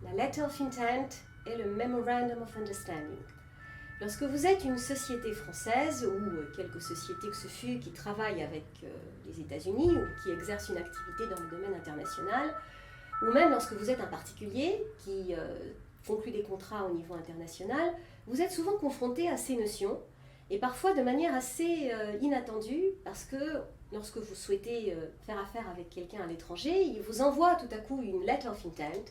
la Letter of Intent et le Memorandum of Understanding. Lorsque vous êtes une société française ou quelques sociétés que ce fût qui travaillent avec les États-Unis ou qui exercent une activité dans le domaine international, ou même lorsque vous êtes un particulier qui conclut des contrats au niveau international, vous êtes souvent confronté à ces notions et parfois de manière assez inattendue parce que lorsque vous souhaitez faire affaire avec quelqu'un à l'étranger, il vous envoie tout à coup une Letter of Intent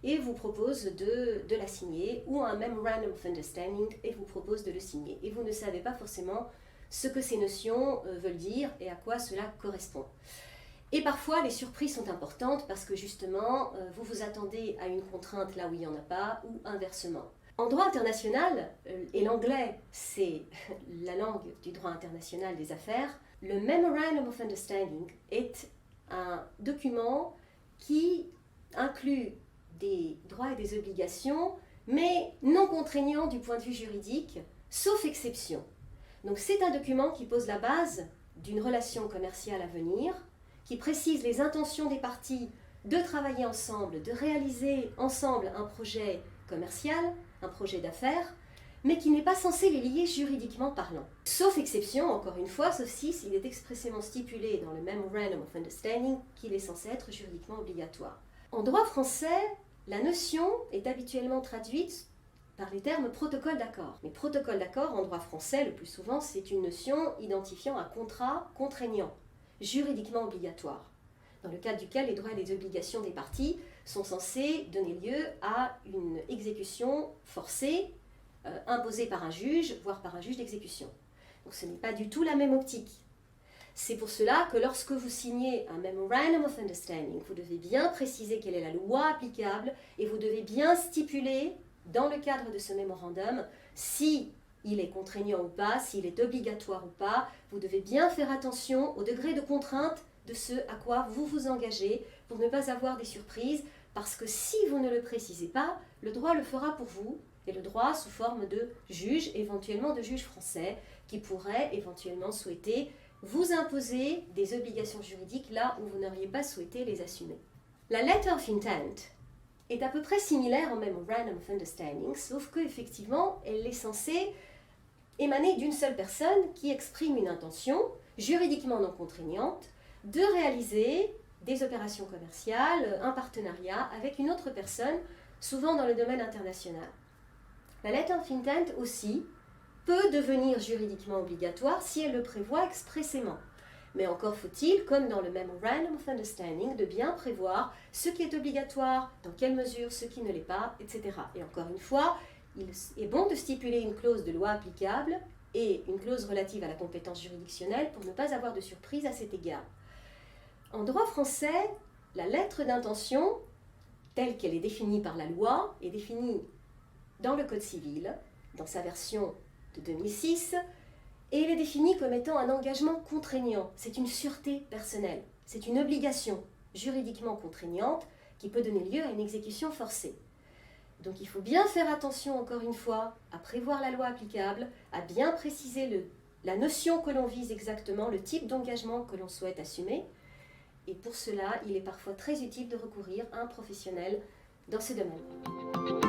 et vous propose de la signer, ou un Memorandum of Understanding et vous propose de le signer. Et vous ne savez pas forcément ce que ces notions veulent dire et à quoi cela correspond. Et parfois, les surprises sont importantes parce que justement, vous vous attendez à une contrainte là où il n'y en a pas, ou inversement. En droit international, et l'anglais c'est la langue du droit international des affaires, le Memorandum of Understanding est un document qui inclut des droits et des obligations, mais non contraignants du point de vue juridique, sauf exception. Donc c'est un document qui pose la base d'une relation commerciale à venir, qui précise les intentions des parties de travailler ensemble, de réaliser ensemble un projet commercial, un projet d'affaires, mais qui n'est pas censé les lier juridiquement parlant. Sauf exception, encore une fois, sauf si il est expressément stipulé dans le Memorandum of Understanding qu'il est censé être juridiquement obligatoire. En droit français, la notion est habituellement traduite par les termes protocole d'accord. Mais protocole d'accord, en droit français, le plus souvent, c'est une notion identifiant un contrat contraignant, juridiquement obligatoire, dans le cadre duquel les droits et les obligations des parties sont censés donner lieu à une exécution forcée, imposée par un juge, voire par un juge d'exécution. Donc ce n'est pas du tout la même optique. C'est pour cela que lorsque vous signez un Memorandum of Understanding, vous devez bien préciser quelle est la loi applicable et vous devez bien stipuler, dans le cadre de ce mémorandum, si il est contraignant ou pas, s'il est obligatoire ou pas. Vous devez bien faire attention au degré de contrainte de ce à quoi vous vous engagez pour ne pas avoir des surprises, parce que si vous ne le précisez pas, le droit le fera pour vous, et le droit sous forme de juge, éventuellement de juge français, qui pourrait éventuellement souhaiter vous imposer des obligations juridiques là où vous n'auriez pas souhaité les assumer. La Letter of Intent est à peu près similaire au Memorandum of Understanding, sauf qu'effectivement, elle est censée émaner d'une seule personne qui exprime une intention, juridiquement non contraignante, de réaliser des opérations commerciales, un partenariat avec une autre personne, souvent dans le domaine international. La Letter of Intent aussi peut devenir juridiquement obligatoire si elle le prévoit expressément. Mais encore faut-il, comme dans le Memorandum of Understanding, de bien prévoir ce qui est obligatoire, dans quelle mesure, ce qui ne l'est pas, etc. Et encore une fois, il est bon de stipuler une clause de loi applicable et une clause relative à la compétence juridictionnelle pour ne pas avoir de surprise à cet égard. En droit français, la lettre d'intention, telle qu'elle est définie par la loi, est définie dans le Code civil, dans sa version de 2006, et elle est définie comme étant un engagement contraignant. C'est une sûreté personnelle, c'est une obligation juridiquement contraignante qui peut donner lieu à une exécution forcée. Donc il faut bien faire attention, encore une fois, à prévoir la loi applicable, à bien préciser la notion que l'on vise exactement, le type d'engagement que l'on souhaite assumer. Et pour cela, il est parfois très utile de recourir à un professionnel dans ce domaine.